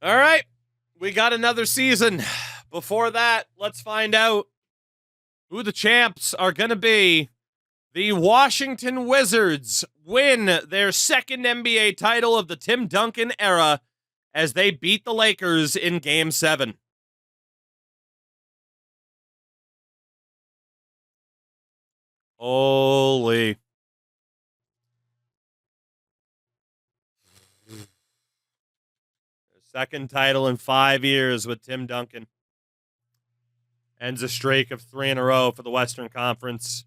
All right. We got another season. Before that, let's find out who the champs are going to be. The Washington Wizards win their second NBA title of the Tim Duncan era as they beat the Lakers in Game 7. Holy. Second title in 5 years with Tim Duncan. Ends a streak of 3 in a row for the Western Conference.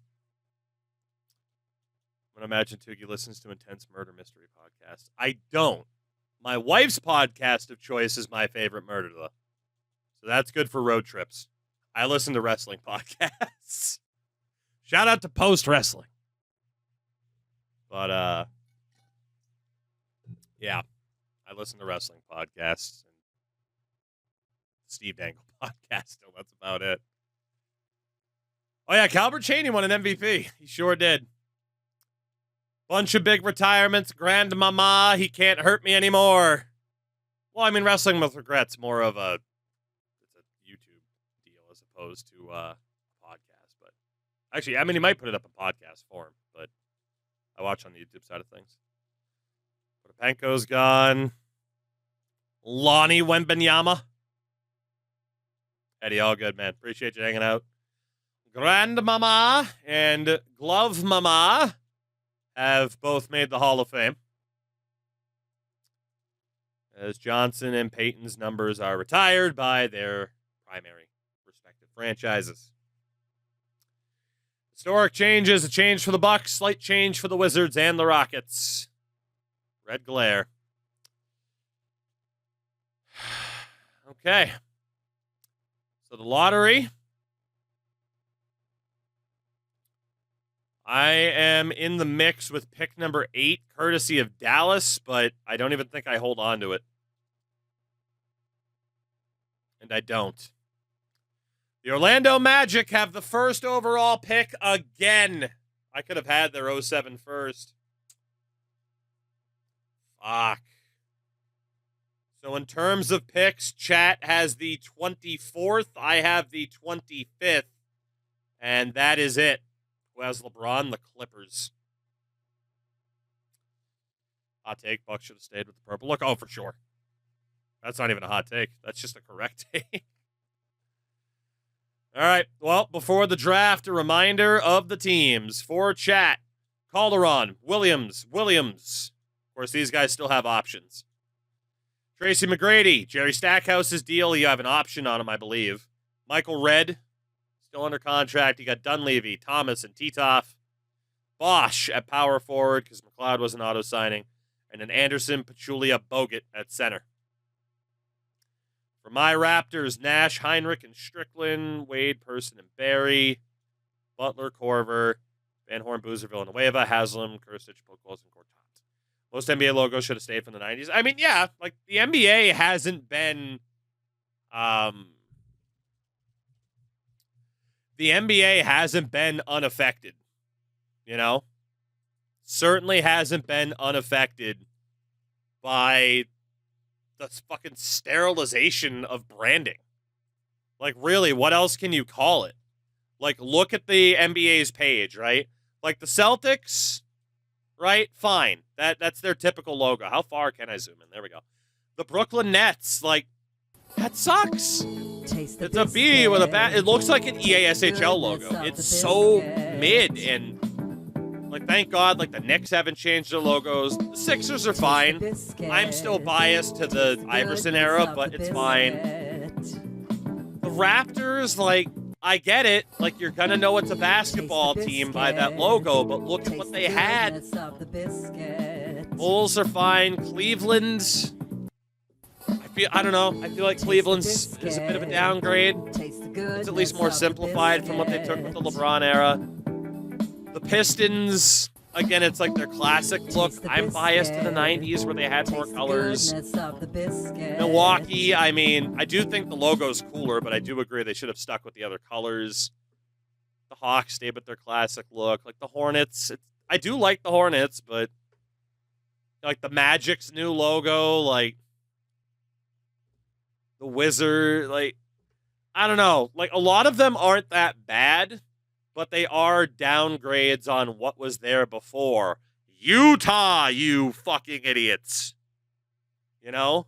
I'm going to imagine Toogie listens to Intense Murder Mystery Podcast. I don't. My wife's podcast of choice is my favorite murder, though. So that's good for road trips. I listen to wrestling podcasts. Shout out to Post Wrestling. But, yeah. I listen to wrestling podcasts and Steve Dangle podcast. Still, that's about it. Oh, yeah. Calbert Chaney won an MVP. He sure did. Bunch of big retirements. Grandmama, he can't hurt me anymore. Well, I mean, Wrestling with Regrets more of a YouTube deal as opposed to a podcast. But actually, I mean, he might put it up in podcast form, but I watch on the YouTube side of things. Potapenko's gone. Lonnie Wembenyama. Eddie, all good, man. Appreciate you hanging out. Grandmama and Glove Mama have both made the Hall of Fame, as Johnson and Peyton's numbers are retired by their primary respective franchises. Historic changes, a change for the Bucks, slight change for the Wizards and the Rockets. Red glare. Okay. So the lottery. I am in the mix with pick number 8, courtesy of Dallas, but I don't even think I hold on to it. And I don't. The Orlando Magic have the first overall pick again. I could have had their 07 first. Fuck. So in terms of picks, chat has the 24th. I have the 25th. And that is it. Who has LeBron? The Clippers. Hot take. Bucks should have stayed with the purple look. Oh, for sure. That's not even a hot take. That's just a correct take. All right. Well, before the draft, a reminder of the teams. For chat, Calderon, Williams. Of course, these guys still have options. Tracy McGrady, Jerry Stackhouse's deal. You have an option on him, I believe. Michael Redd, still under contract. You got Dunleavy, Thomas, and Titoff. Bosch at power forward because McLeod was an auto signing. And then Anderson, Pachulia, Bogut at center. For my Raptors, Nash, Heinrich, and Strickland, Wade, Person, and Barry, Butler, Corver, Van Horn, Boozer, Villanueva, Haslam, Kursic, Pocols, and Cortez. Most NBA logos should have stayed from the 90s. I mean, yeah, like the NBA hasn't been, unaffected, you know? Certainly hasn't been unaffected by the fucking sterilization of branding. Like, really, what else can you call it? Like, look at the NBA's page, right? Like, the Celtics, right? Fine. That's their typical logo. How far can I zoom in? There we go. The Brooklyn Nets, like, that sucks. It's a B with a bat. It looks like an EASHL logo. It's so mid, and like, thank God, like, the Knicks haven't changed their logos. The Sixers are fine. I'm still biased to the Iverson era, but it's fine. The Raptors, like, I get it. Like, you're gonna know it's a basketball team by that logo, but look at what they had. Bulls are fine. Cleveland, I don't know. I feel like Cleveland's is a bit of a downgrade. It's at least more simplified from what they took with the LeBron era. The Pistons, again, it's like their classic look. I'm biased to the 90s where they had more colors. Milwaukee, I mean, I do think the logo's cooler, but I do agree they should have stuck with the other colors. The Hawks stayed with their classic look. Like the Hornets, I do like the Hornets, but like the Magic's new logo, like, the Wizard, like, I don't know. Like, a lot of them aren't that bad, but they are downgrades on what was there before. Utah, you fucking idiots. You know?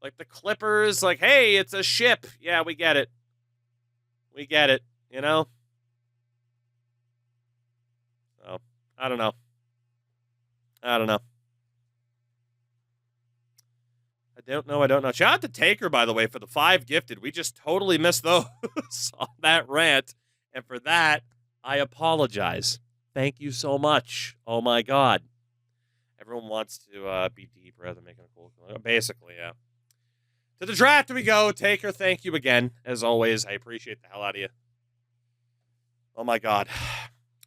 Like, the Clippers, like, hey, it's a ship. Yeah, we get it. We get it, you know? So, I don't know. I don't know. I don't know. Shout out to Taker, by the way, for the 5 gifted. We just totally missed those on that rant. And for that, I apologize. Thank you so much. Oh, my God. Everyone wants to be deep rather than making a cool. Basically, yeah. To the draft we go. Taker, thank you again. As always, I appreciate the hell out of you. Oh, my God.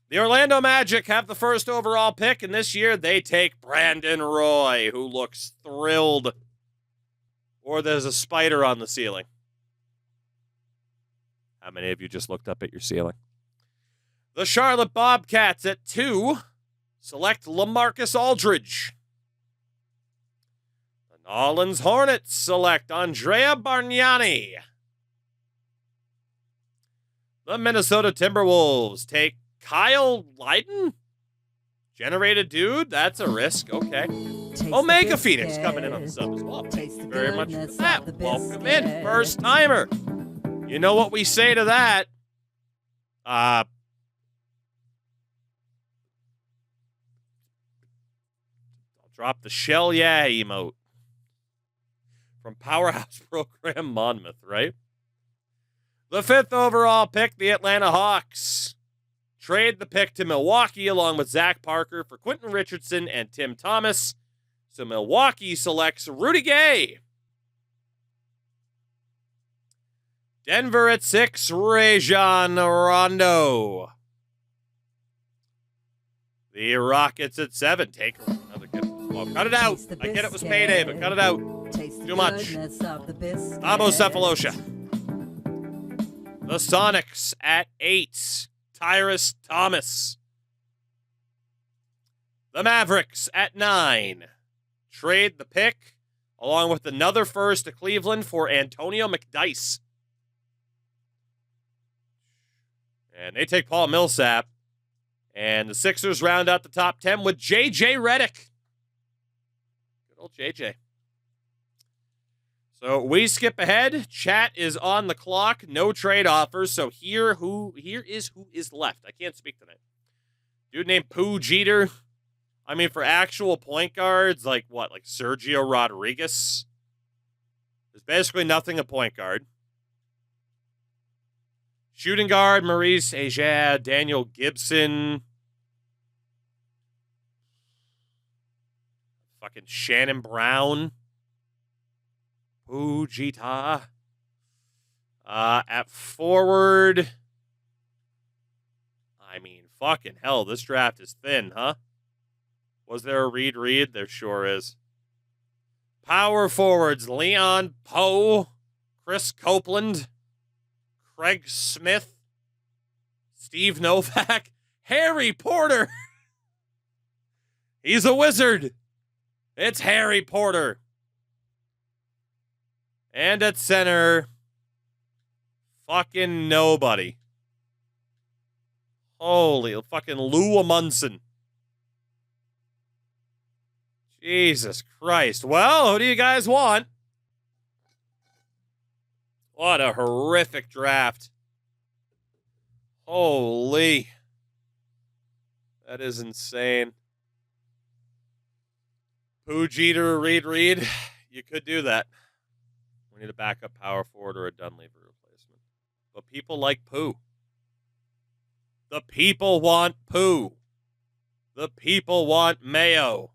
The Orlando Magic have the first overall pick, and this year they take Brandon Roy, who looks thrilled. Or there's a spider on the ceiling. How many of you just looked up at your ceiling? The Charlotte Bobcats at 2 select LaMarcus Aldridge. The New Orleans Hornets select Andrea Bargnani. The Minnesota Timberwolves take Kyle Lydon? Generated dude? That's a risk. Okay. Omega Phoenix coming in on the sub as well. Thank you very much for that. Welcome in. First timer. You know what we say to that? I'll drop the shell yeah emote. From Powerhouse Program Monmouth, right? The 5th overall pick, the Atlanta Hawks trade the pick to Milwaukee along with Zach Parker for Quentin Richardson and Tim Thomas. So Milwaukee selects Rudy Gay. Denver at 6, Rajon Rondo. The Rockets at 7, take another gift. Well, cut it out. I get it was payday, but cut it out. Too much. Thabo Cephalosha. The Sonics at 8, Tyrus Thomas. The Mavericks at 9. Trade the pick along with another first to Cleveland for Antonio McDyess. And they take Paul Millsap. And the Sixers round out the top 10 with J.J. Redick. Good old J.J. So we skip ahead. Chat is on the clock. No trade offers. So here is who is left. I can't speak tonight. Dude named Pooh Jeter. I mean, for actual point guards, like what? Like Sergio Rodriguez? There's basically nothing a point guard. Shooting guard, Maurice Aja, Daniel Gibson. Fucking Shannon Brown. Pujita. At forward. I mean, fucking hell, this draft is thin, huh? Was there a Reed? There sure is. Power forwards, Leon Poe, Chris Copeland, Craig Smith, Steve Novak, Harry Porter. He's a wizard. It's Harry Porter. And at center, fucking nobody. Holy fucking Lou Amundsen. Jesus Christ. Well, who do you guys want? What a horrific draft. Holy. That is insane. Pooh Jeter, Reed. You could do that. We need a backup power forward or a Dunleavy replacement. But people like Pooh. The people want Pooh. The people want Mayo.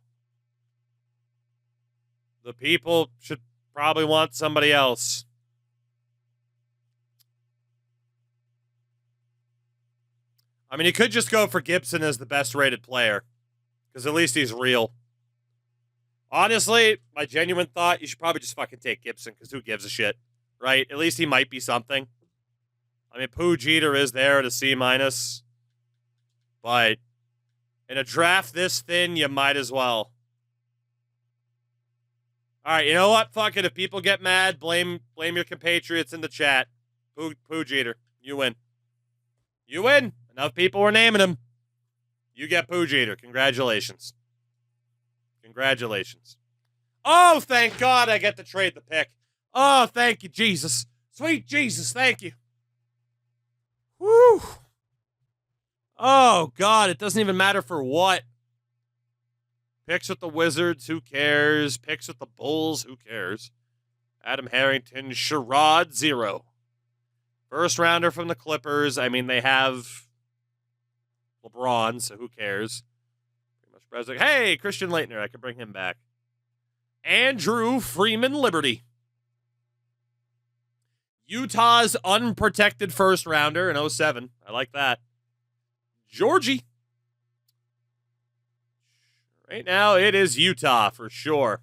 The people should probably want somebody else. I mean, you could just go for Gibson as the best rated player. Because at least he's real. Honestly, my genuine thought, you should probably just fucking take Gibson. Because who gives a shit? Right? At least he might be something. I mean, Pooh Jeter is there at a C-. But in a draft this thin, you might as well. All right, you know what? Fuck it. If people get mad, blame your compatriots in the chat. Poo Jeter, you win. You win. Enough people were naming him. You get Poo Jeter. Congratulations. Congratulations. Oh, thank God I get to trade the pick. Oh, thank you, Jesus. Sweet Jesus, thank you. Whew. Oh, God, it doesn't even matter for what. Picks with the Wizards, who cares? Picks with the Bulls, who cares? Adam Harrington, Sherrod, 0. First rounder from the Clippers. I mean, they have LeBron, so who cares? Pretty much President. Hey, Christian Laettner, I can bring him back. Andrew Freeman Liberty. Utah's unprotected first rounder in 07. I like that. Georgie. Right now, it is Utah for sure.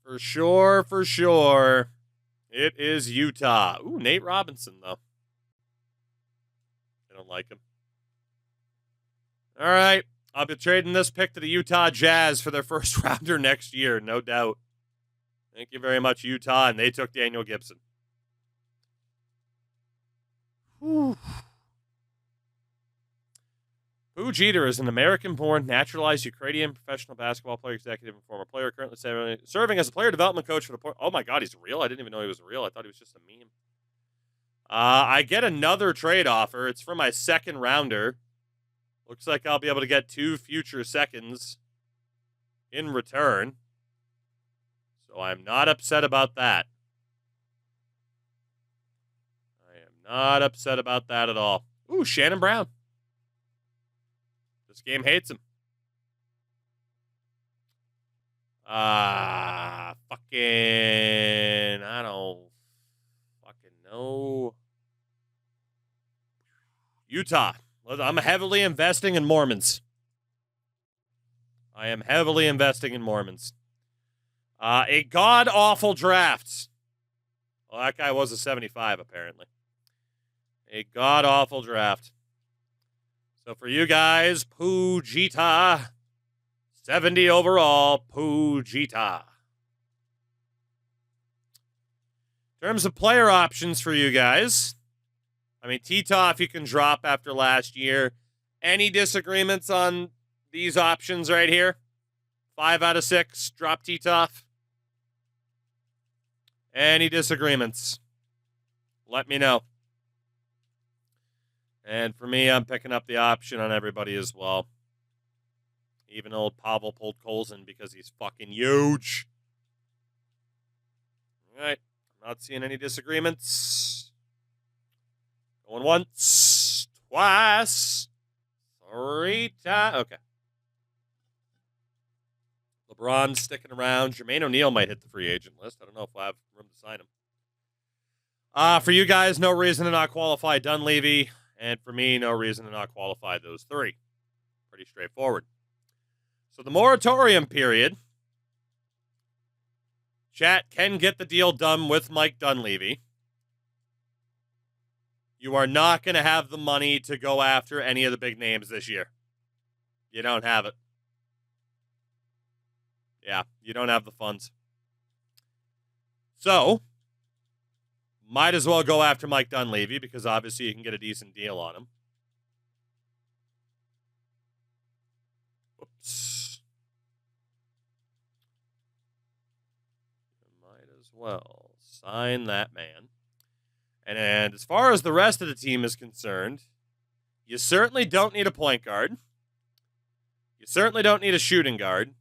For sure. It is Utah. Ooh, Nate Robinson, though. I don't like him. All right. I'll be trading this pick to the Utah Jazz for their first rounder next year, no doubt. Thank you very much, Utah, and they took Daniel Gibson. Whew. Poo Jeter is an American-born, naturalized Ukrainian professional basketball player, executive, and former player, currently serving as a player development coach for the Port. Oh my God, he's real! I didn't even know he was real. I thought he was just a meme. I get another trade offer. It's for my second rounder. Looks like I'll be able to get 2 future seconds in return. So I'm not upset about that. I am not upset about that at all. Ooh, Shannon Brown. This game hates him. I don't fucking know. Utah. I'm heavily investing in Mormons. I am heavily investing in Mormons. A god-awful draft. Well, that guy was a 75, apparently. A god-awful draft. So for you guys, Pujita, 70 overall, Pujita. In terms of player options for you guys, I mean, Titoff you can drop after last year. Any disagreements on these options right here? 5 out of 6, drop Titoff. Any disagreements? Let me know. And for me, I'm picking up the option on everybody as well. Even old Pavel pulled Colson because he's fucking huge. All right. I'm not seeing any disagreements. Going once, twice, 3 times. Okay. LeBron's sticking around. Jermaine O'Neal might hit the free agent list. I don't know if we'll have room to sign him. For you guys, no reason to not qualify Dunleavy. And for me, no reason to not qualify those 3. Pretty straightforward. So the moratorium period. Chat can get the deal done with Mike Dunleavy. You are not going to have the money to go after any of the big names this year. You don't have it. Yeah, you don't have the funds. So, might as well go after Mike Dunleavy because obviously you can get a decent deal on him. Whoops. Might as well sign that man. And as far as the rest of the team is concerned, you certainly don't need a point guard. You certainly don't need a shooting guard.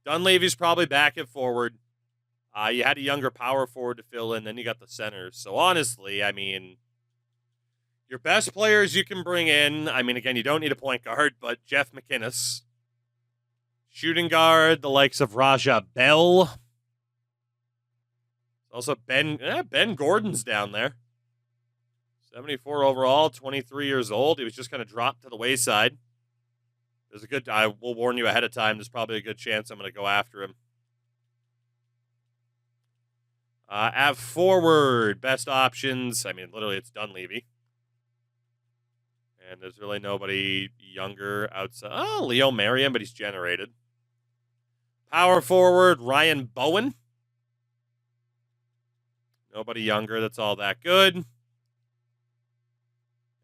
Dunleavy's probably back at forward. You had a younger power forward to fill in, then you got the centers. So honestly, I mean, your best players you can bring in, I mean, again, you don't need a point guard, but Jeff McInnes. Shooting guard, the likes of Raja Bell. Also, Ben Gordon's down there. 74 overall, 23 years old. He was just kind of dropped to the wayside. There's a good, I will warn you ahead of time, there's probably a good chance I'm going to go after him. At forward, best options. I mean, literally, it's Dunleavy. And there's really nobody younger outside. Oh, Leo Marion, but he's generated. Power forward, Ryan Bowen. Nobody younger that's all that good.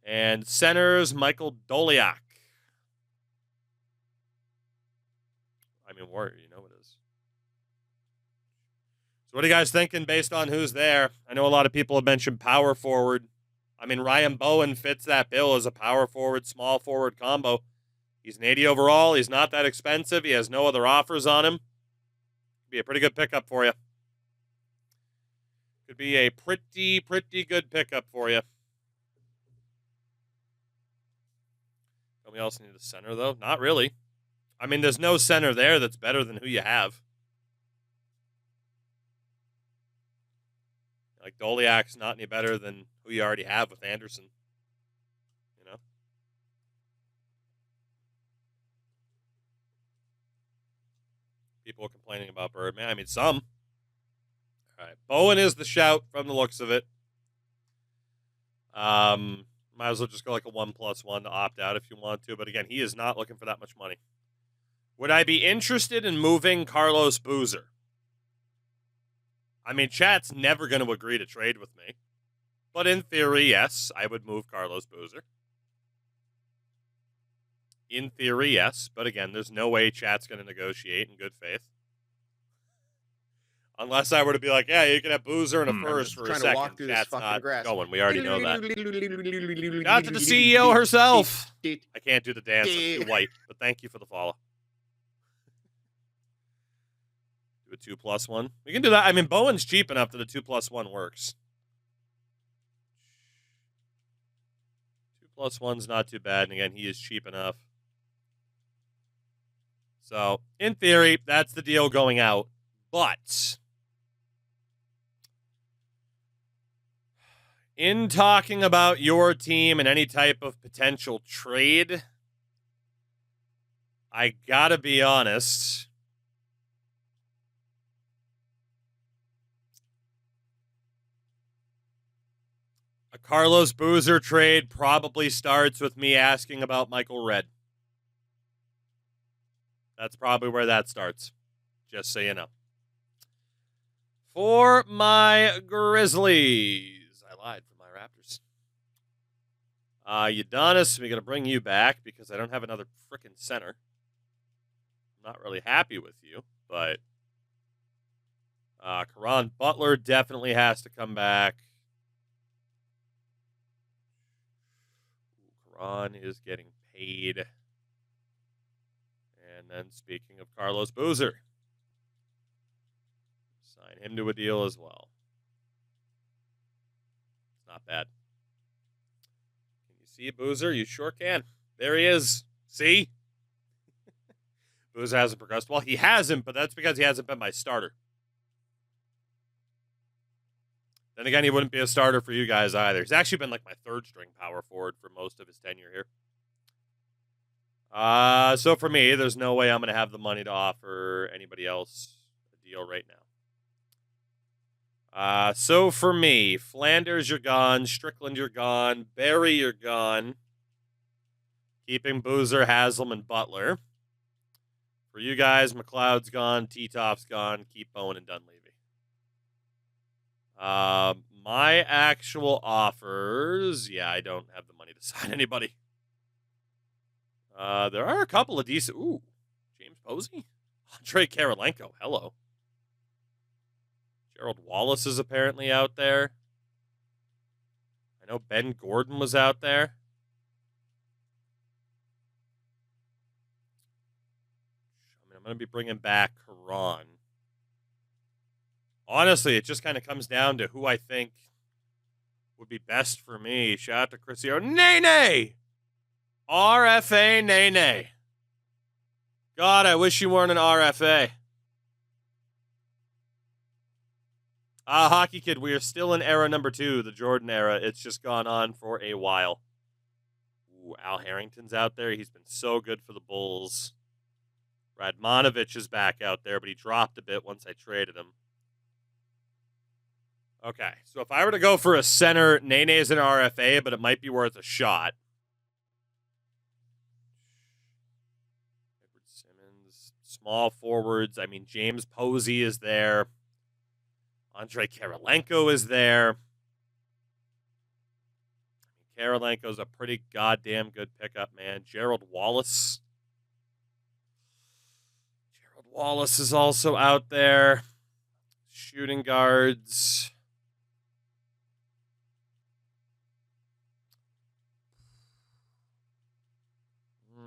And centers, Michael Doliak. I mean, Warrior, you know it is. So what are you guys thinking based on who's there? I know a lot of people have mentioned power forward. I mean, Ryan Bowen fits that bill as a power forward, small forward combo. He's an 80 overall. He's not that expensive. He has no other offers on him. Be a pretty good pickup for you. Could be a pretty good pickup for you. Don't we also need a center, though? Not really. I mean, there's no center there that's better than who you have. Like, Doliak's not any better than who you already have with Anderson. You know? People are complaining about Birdman. I mean, some. All right. Bowen is the shout from the looks of it. Might as well just go like a 1+1 to opt out if you want to. But again, he is not looking for that much money. Would I be interested in moving Carlos Boozer? I mean, chat's never going to agree to trade with me. But in theory, yes, I would move Carlos Boozer. In theory, yes. But again, there's no way chat's going to negotiate in good faith. Unless I were to be like, yeah, you can have Boozer and a first for a second. Chat's not going. We already know that. Not to the CEO herself. I can't do the dance. I'm too white. But thank you for the follow. Do a 2+1. We can do that. I mean, Bowen's cheap enough that a 2+1 works. 2+1's not too bad. And again, he is cheap enough. So, in theory, that's the deal going out. But in talking about your team and any type of potential trade, I gotta be honest. A Carlos Boozer trade probably starts with me asking about Michael Redd. That's probably where that starts, just so you know. For my Grizzlies, I lied for my Raptors. Udonis, we're going to bring you back because I don't have another freaking center. I'm not really happy with you, but Caron Butler definitely has to come back. Caron is getting paid. And then speaking of Carlos Boozer, sign him to a deal as well. It's not bad. Can you see Boozer? You sure can. There he is. See? Boozer hasn't progressed. Well, he hasn't, but that's because he hasn't been my starter. Then again, he wouldn't be a starter for you guys either. He's actually been like my third string power forward for most of his tenure here. So for me, there's no way I'm going to have the money to offer anybody else a deal right now. So for me, Flanders, you're gone. Strickland, you're gone. Barry, you're gone. Keeping Boozer, Haslam, and Butler. For you guys, McLeod's gone. Titoff's gone. Keep Bowen and Dunleavy. My actual offers, yeah, I don't have the money to sign anybody. There are a couple of decent... Ooh, James Posey? Andre Karolenko, hello. Gerald Wallace is apparently out there. I know Ben Gordon was out there. I mean, I'm going to be bringing back Caron. Honestly, it just kind of comes down to who I think would be best for me. Shout out to Chrisio. Nene! RFA Nene. God, I wish you weren't an RFA. Hockey Kid, we are still in era number 2, the Jordan era. It's just gone on for a while. Ooh, Al Harrington's out there. He's been so good for the Bulls. Radmanovich is back out there, but he dropped a bit once I traded him. Okay, so if I were to go for a center, Nene is an RFA, but it might be worth a shot. small forwards. I mean, James Posey is there. Andrei Kirilenko is there. Kirilenko's a pretty goddamn good pickup, man. Gerald Wallace. Gerald Wallace is also out there. Shooting guards.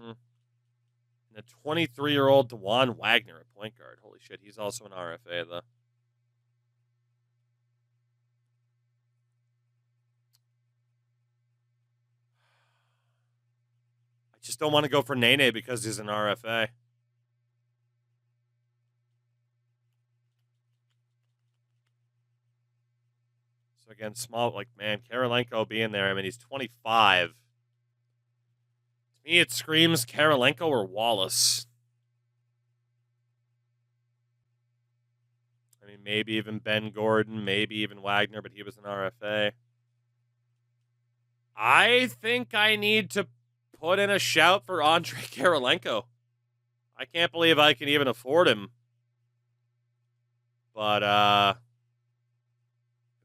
And a 23-year-old DeJuan Wagner at point guard. Holy shit, he's also an RFA, though. I just don't want to go for Nene because he's an RFA. So again, small, like, man, Kirilenko being there. I mean, he's 25. To me, it screams Kirilenko or Wallace. I mean, maybe even Ben Gordon, maybe even Wagner, but he was an RFA. I think I need to put in a shout for Andrei Kirilenko. I can't believe I can even afford him. But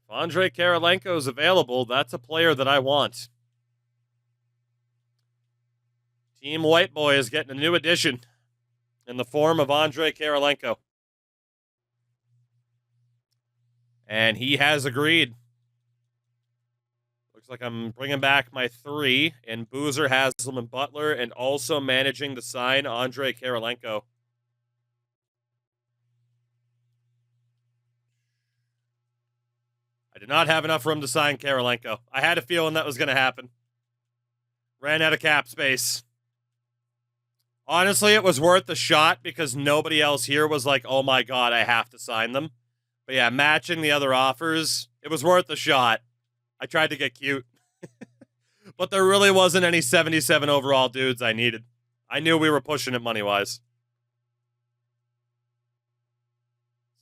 if Andrei Kirilenko is available, that's a player that I want. Team White Boy is getting a new addition in the form of Andrei Kirilenko. And he has agreed. Looks like I'm bringing back my 3 in Boozer, Haslam, and Butler, and also managing to sign Andrei Kirilenko. I did not have enough room to sign Kirilenko. I had a feeling that was going to happen. Ran out of cap space. Honestly, it was worth the shot because nobody else here was like, oh my god, I have to sign them. But yeah, matching the other offers, it was worth the shot. I tried to get cute. But there really wasn't any 77 overall dudes I needed. I knew we were pushing it money-wise.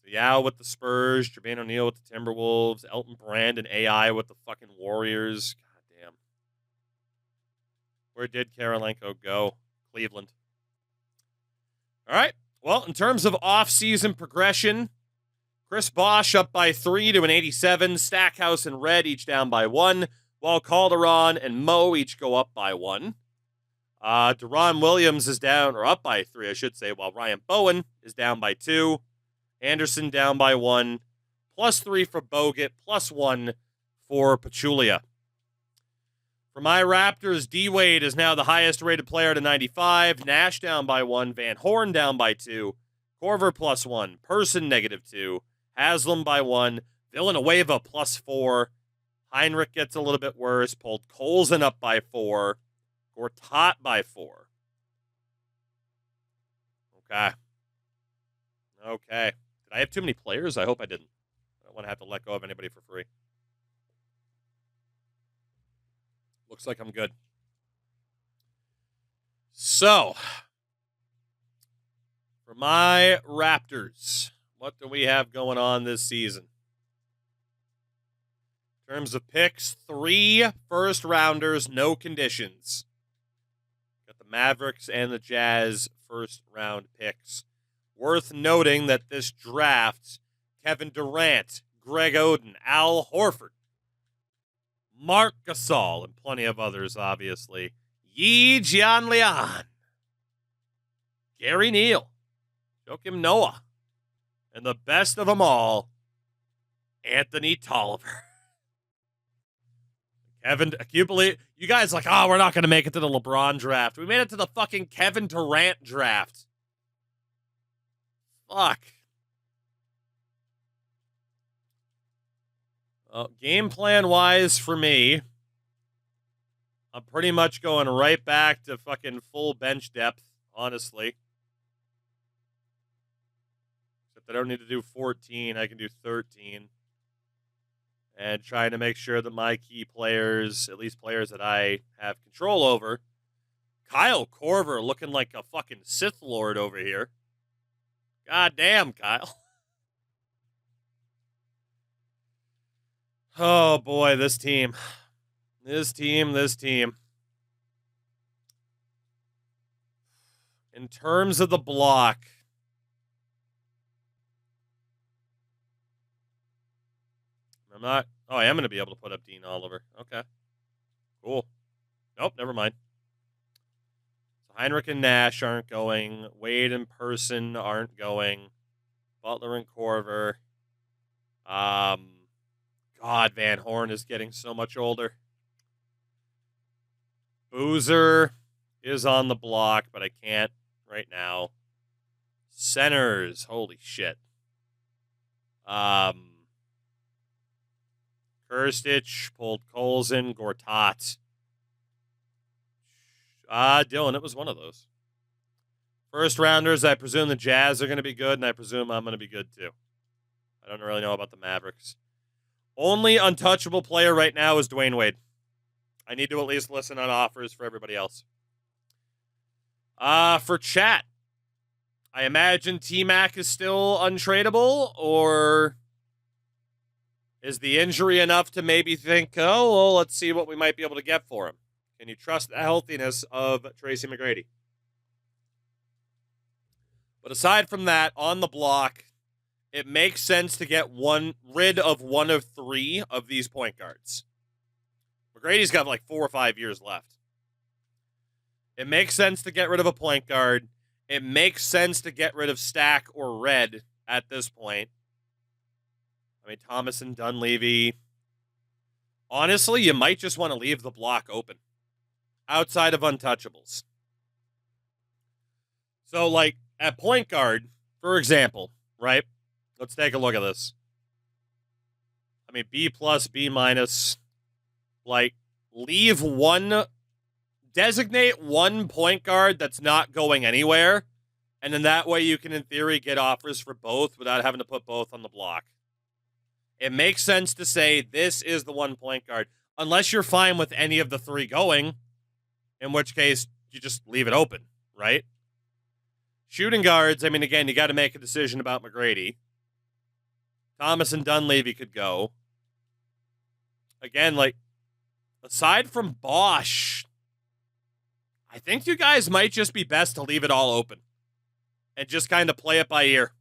So yeah, with the Spurs, Jermaine O'Neal with the Timberwolves, Elton Brand and AI with the fucking Warriors. God damn. Where did Kirilenko go? Cleveland. All right. Well, in terms of off-season progression, Chris Bosh up by 3 to an 87. Stackhouse and Red each down by 1, while Calderon and Mo each go up by 1. Deron Williams is down, or up by 3, I should say, while Ryan Bowen is down by 2. Anderson down by 1. +3 for Bogut, +1 for Pachulia. For my Raptors, D-Wade is now the highest-rated player to 95. Nash down by 1. Van Horn down by 2. Korver +1. Person -2. Haslam by 1. Villanueva +4. Heinrich gets a little bit worse. Pulled Colson up by 4. Gortat by 4. Okay. Did I have too many players? I hope I didn't. I don't want to have to let go of anybody for free. Looks like I'm good. So, for my Raptors, what do we have going on this season? In terms of picks, 3 first-rounders, no conditions. Got the Mavericks and the Jazz first-round picks. Worth noting that this draft, Kevin Durant, Greg Oden, Al Horford, Marc Gasol, and plenty of others, obviously. Yi Jianlian, Gary Neal, Joakim Noah, and the best of them all, Anthony Tolliver. Kevin, can you believe, you guys like, oh, we're not going to make it to the LeBron draft. We made it to the fucking Kevin Durant draft. Fuck. Game plan-wise for me, I'm pretty much going right back to fucking full bench depth, honestly. Except I don't need to do 14, I can do 13. And trying to make sure that my key players, at least players that I have control over, Kyle Korver looking like a fucking Sith Lord over here. God damn, Kyle. Oh, boy, this team. This team. In terms of the block, I'm not. Oh, I am going to be able to put up Dean Oliver. Okay. Cool. Nope, never mind. So Heinrich and Nash aren't going. Wade and Person aren't going. Butler and Corver. God, Van Horn is getting so much older. Boozer is on the block, but I can't right now. Centers, holy shit. Kirstich pulled Colson, Gortat. Dylan, it was one of those. First rounders, I presume the Jazz are going to be good, and I presume I'm going to be good too. I don't really know about the Mavericks. Only untouchable player right now is Dwayne Wade. I need to at least listen on offers for everybody else. For chat, I imagine T-Mac is still untradeable, or is the injury enough to maybe think, oh, well, let's see what we might be able to get for him? Can you trust the healthiness of Tracy McGrady? But aside from that, on the block, it makes sense to get rid of one of three of these point guards. McGrady's got like 4 or 5 years left. It makes sense to get rid of a point guard. It makes sense to get rid of Stack or Red at this point. I mean, Thomas and Dunleavy. Honestly, you might just want to leave the block open outside of untouchables. So, like, at point guard, for example, right? Let's take a look at this. I mean, B+, B-. Like, designate one point guard that's not going anywhere, and then that way you can, in theory, get offers for both without having to put both on the block. It makes sense to say this is the one point guard, unless you're fine with any of the three going, in which case you just leave it open, right? Shooting guards, I mean, again, you got to make a decision about McGrady. Thomas and Dunleavy could go. Again, like, aside from Bosch, I think you guys might just be best to leave it all open and just kind of play it by ear.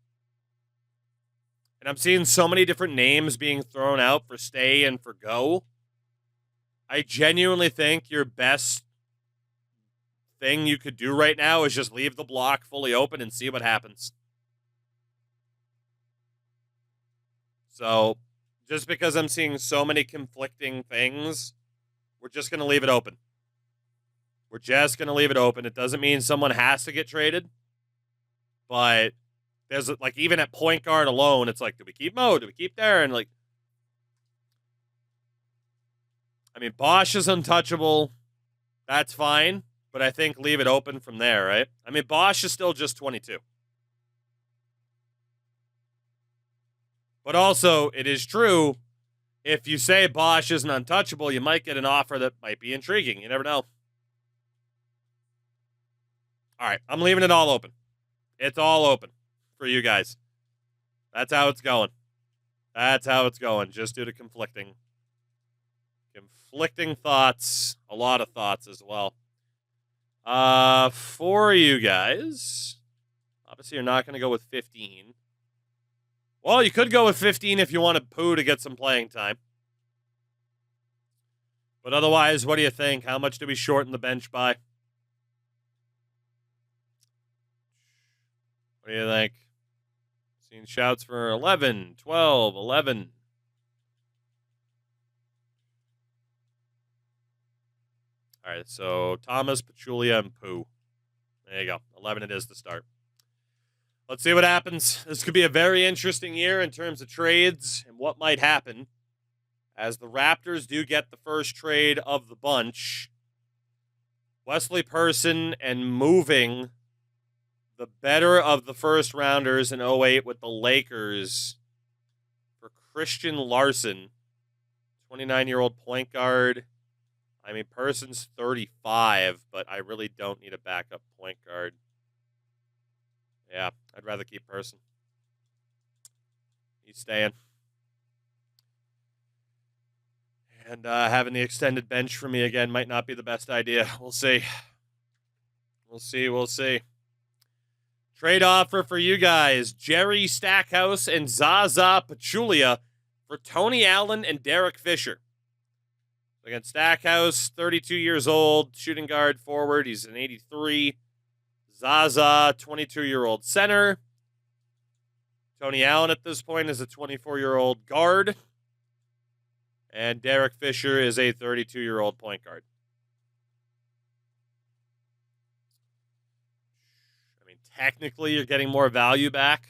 And I'm seeing so many different names being thrown out for stay and for go. I genuinely think your best thing you could do right now is just leave the block fully open and see what happens. So, just because I'm seeing so many conflicting things, we're just going to leave it open. We're just going to leave it open. It doesn't mean someone has to get traded, but there's, like, even at point guard alone, it's like, do we keep Mo? Do we keep there? And, like, I mean, Bosch is untouchable. That's fine, but I think leave it open from there, right? I mean, Bosch is still just 22. But also, it is true, if you say Bosch isn't untouchable, you might get an offer that might be intriguing. You never know. All right, I'm leaving it all open. It's all open for you guys. That's how it's going. That's how it's going, just due to conflicting thoughts. A lot of thoughts as well. For you guys, obviously you're not going to go with 15. Well, you could go with 15 if you wanted Pooh to get some playing time. But otherwise, what do you think? How much do we shorten the bench by? What do you think? Seeing shouts for 11, 12, 11. All right, so Thomas, Pachulia, and Pooh. There you go. 11 it is to start. Let's see what happens. This could be a very interesting year in terms of trades and what might happen, as the Raptors do get the first trade of the bunch. Wesley Person and moving the better of the first rounders in 08 with the Lakers for Christian Larson, 29-year-old point guard. I mean, Person's 35, but I really don't need a backup point guard. Yeah, I'd rather keep Person. He's staying. And having the extended bench for me again might not be the best idea. We'll see. We'll see. Trade offer for you guys. Jerry Stackhouse and Zaza Pachulia for Tony Allen and Derek Fisher. Against Stackhouse, 32 years old, shooting guard forward. He's an 83. Zaza, 22-year-old center. Tony Allen at this point is a 24-year-old guard. And Derek Fisher is a 32-year-old point guard. I mean, technically, you're getting more value back.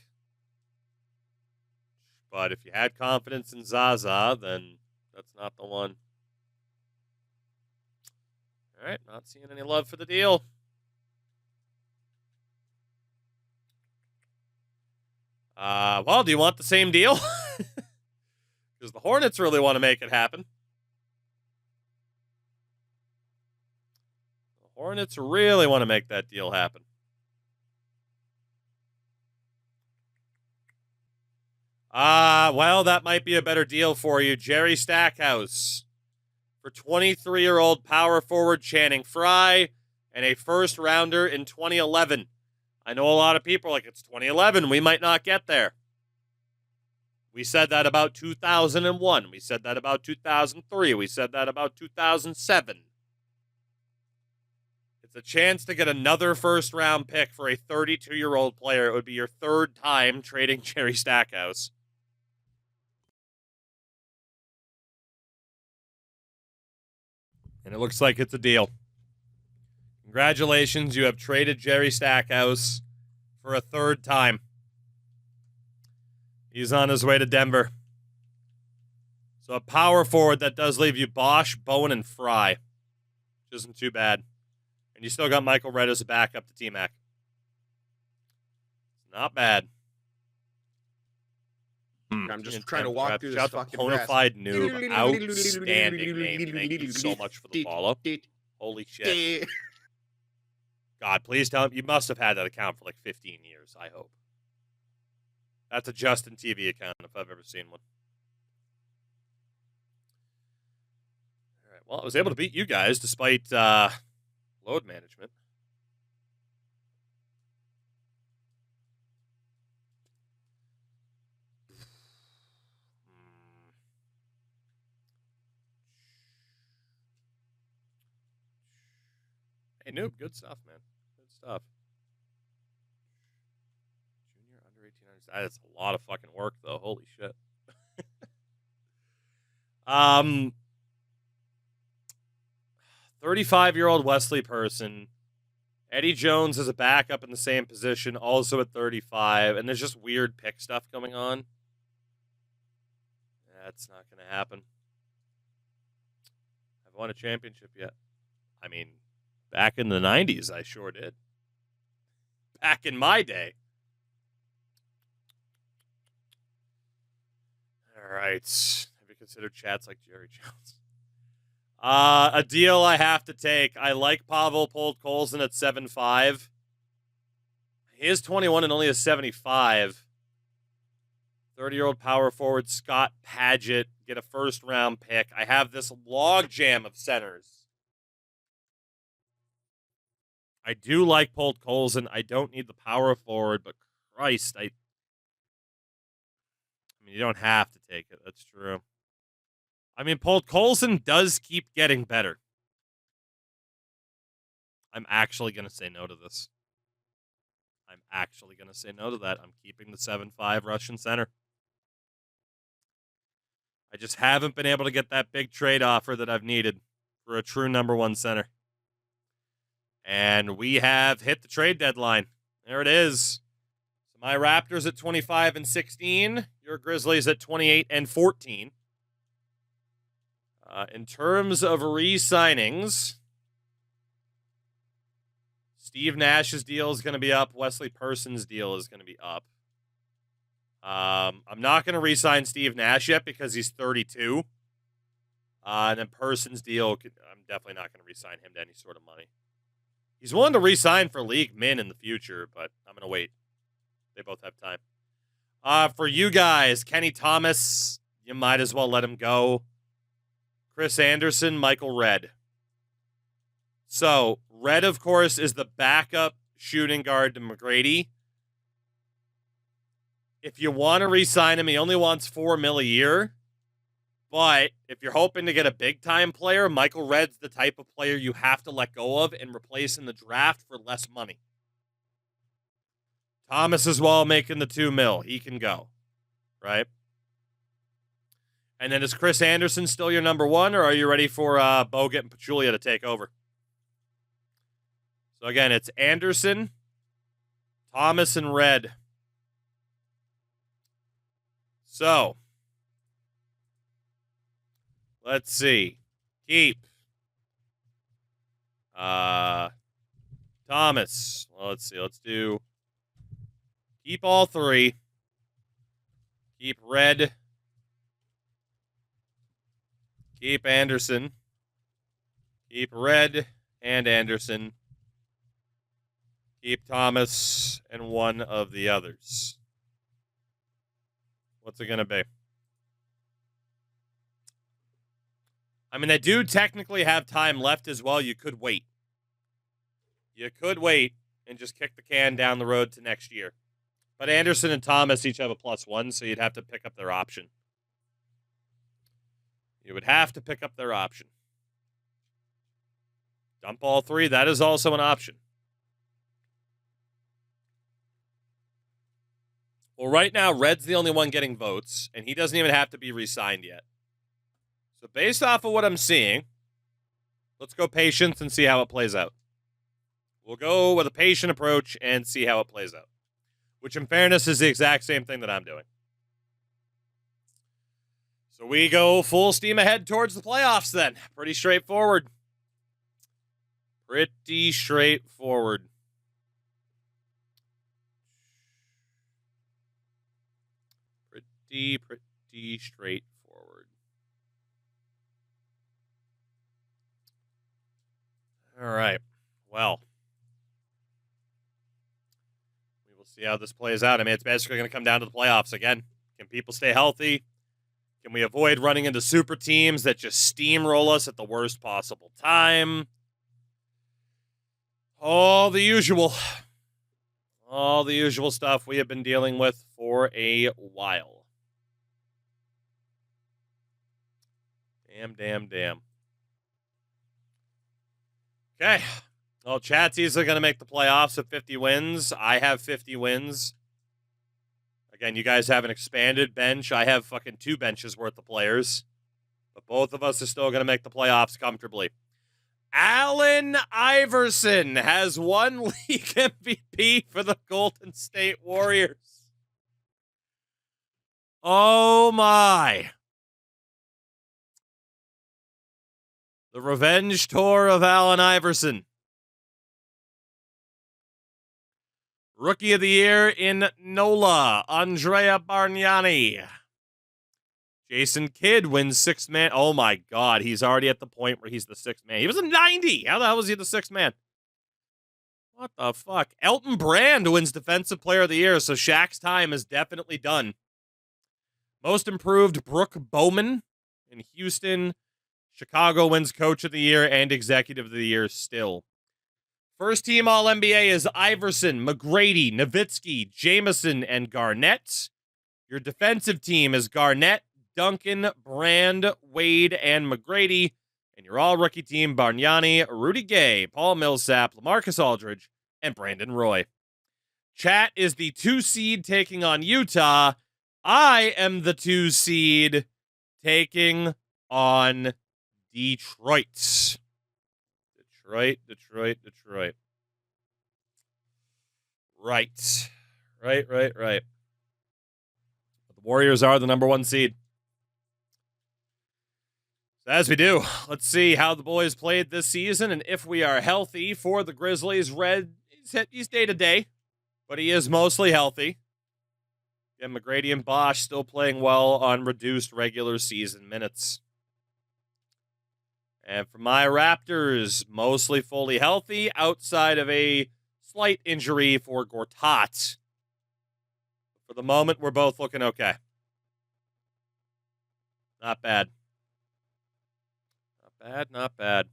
But if you had confidence in Zaza, then that's not the one. All right, not seeing any love for the deal. Well, do you want the same deal? Because the Hornets really want to make it happen. The Hornets really want to make that deal happen. Well, that might be a better deal for you. Jerry Stackhouse for 23-year-old power forward Channing Frye and a first rounder in 2011. I know a lot of people are like, it's 2011. We might not get there. We said that about 2001. We said that about 2003. We said that about 2007. It's a chance to get another first-round pick for a 32-year-old player. It would be your third time trading Jerry Stackhouse. And it looks like it's a deal. Congratulations, you have traded Jerry Stackhouse for a third time. He's on his way to Denver. So a power forward that does leave you Bosch, Bowen, and Fry. Which isn't too bad. And you still got Michael Redd as a backup to T-Mac. Not bad. I'm just trying to walk through this fucking Bonafide noob. Outstanding name. Thank you so much for the follow. Holy shit. God, please tell him. You must have had that account for like 15 years, I hope. That's a Justin TV account if I've ever seen one. All right. Well, I was able to beat you guys despite load management. Hey, noob, good stuff, man. Good stuff. Junior under 1800s. That is a lot of fucking work, though. Holy shit. 35-year-old Wesley Person. Eddie Jones is a backup in the same position, also at 35, and there's just weird pick stuff going on. That's not going to happen. I haven't won a championship yet. I mean, back in the 90s, I sure did. Back in my day. All right. Have you considered chats like Jerry Jones? A deal I have to take. I like Pavel Podkolzin at 7'5". He is 21 and only a 75. 30-year-old power forward Scott Padgett. Get a first-round pick. I have this logjam of centers. I do like Podkolzin. I don't need the power forward, but Christ, I mean, you don't have to take it. That's true. I mean, Podkolzin does keep getting better. I'm actually going to say no to this. I'm actually going to say no to that. I'm keeping the 7'5" Russian center. I just haven't been able to get that big trade offer that I've needed for a true number one center. And we have hit the trade deadline. There it is. So my Raptors at 25 and 16. Your Grizzlies at 28 and 14. In terms of re-signings, Steve Nash's deal is going to be up. Wesley Person's deal is going to be up. I'm not going to re-sign Steve Nash yet because he's 32. And then Person's deal, I'm definitely not going to re-sign him to any sort of money. He's willing to re-sign for league min in the future, but I'm going to wait. They both have time. For you guys, Kenny Thomas, you might as well let him go. Chris Anderson, Michael Redd. So, Redd, of course, is the backup shooting guard to McGrady. If you want to re-sign him, he only wants $4 million a year. But if you're hoping to get a big-time player, Michael Redd's the type of player you have to let go of and replace in the draft for less money. Thomas as well making the $2 million. He can go, right? And then is Chris Anderson still your number one, or are you ready for Bogut and Pachulia to take over? So again, it's Anderson, Thomas, and Redd. So, let's see. Keep. Thomas. Well, let's see. Let's do. Keep all three. Keep Redd. Keep Anderson. Keep Redd and Anderson. Keep Thomas and one of the others. What's it going to be? I mean, they do technically have time left as well. You could wait. You could wait and just kick the can down the road to next year. But Anderson and Thomas each have a +1, so you'd have to pick up their option. You would have to pick up their option. Dump all three. That is also an option. Well, right now, Redd's the only one getting votes, and he doesn't even have to be re-signed yet. So based off of what I'm seeing, let's go patience and see how it plays out. We'll go with a patient approach and see how it plays out. Which, in fairness, is the exact same thing that I'm doing. So we go full steam ahead towards the playoffs then. Pretty straightforward. Pretty straightforward. Pretty straightforward. All right. Well, we will see how this plays out. I mean, it's basically going to come down to the playoffs again. Can people stay healthy? Can we avoid running into super teams that just steamroll us at the worst possible time? All the usual. All the usual stuff we have been dealing with for a while. Damn. Okay. Well, Chatsy's are going to make the playoffs at 50 wins. I have 50 wins. Again, you guys have an expanded bench. I have fucking 2 benches worth of players. But both of us are still going to make the playoffs comfortably. Allen Iverson has won league MVP for the Golden State Warriors. Oh my. The revenge tour of Allen Iverson. Rookie of the Year in NOLA, Andrea Bargnani. Jason Kidd wins 6th man. Oh my God, he's already at the point where he's the 6th man. He was a 90. How the hell was he the 6th man? What the fuck? Elton Brand wins Defensive Player of the Year, so Shaq's time is definitely done. Most Improved, Brooke Bowman in Houston. Chicago wins Coach of the Year and Executive of the Year still. First team All-NBA is Iverson, McGrady, Nowitzki, Jameson, and Garnett. Your defensive team is Garnett, Duncan, Brand, Wade, and McGrady. And your all-rookie team, Bargnani, Rudy Gay, Paul Millsap, LaMarcus Aldridge, and Brandon Roy. Chat is the 2 seed taking on Utah. I am the 2 seed taking on Detroit. Detroit. Right. But the Warriors are the number 1 seed. So as we do, let's see how the boys played this season and if we are healthy for the Grizzlies. Red, he's day to day, but he is mostly healthy. Again, McGrady and Bosch still playing well on reduced regular season minutes. And for my Raptors, mostly fully healthy, outside of a slight injury for Gortat. For the moment, we're both looking okay. Not bad. Not bad.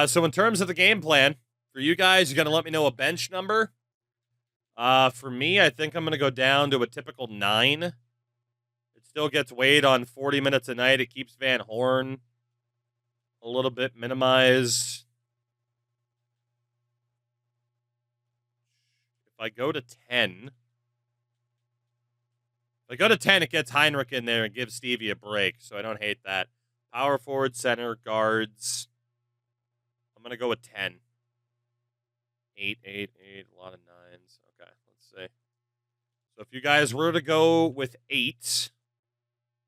So in terms of the game plan, for you guys, you're going to let me know a bench number. For me, I think I'm going to go down to a typical 9. It's still gets weighed on 40 minutes a night. It keeps Van Horn a little bit minimized. If I go to 10, it gets Heinrich in there and gives Stevie a break, so I don't hate that. Power forward, center, guards. I'm going to go with 10. 8, 8, 8, a lot of 9s. Okay, let's see. So if you guys were to go with 8,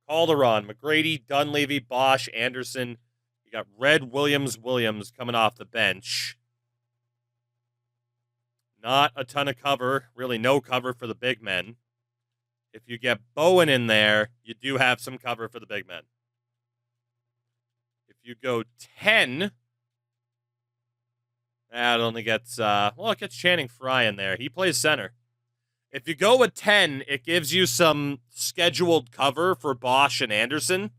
Calderon, McGrady, Dunleavy, Bosch, Anderson. You got Red, Williams coming off the bench. Not a ton of cover, really no cover for the big men. If you get Bowen in there, you do have some cover for the big men. If you go 10, that only gets, it gets Channing Frye in there. He plays center. If you go with 10, it gives you some scheduled cover for Bosch and Anderson.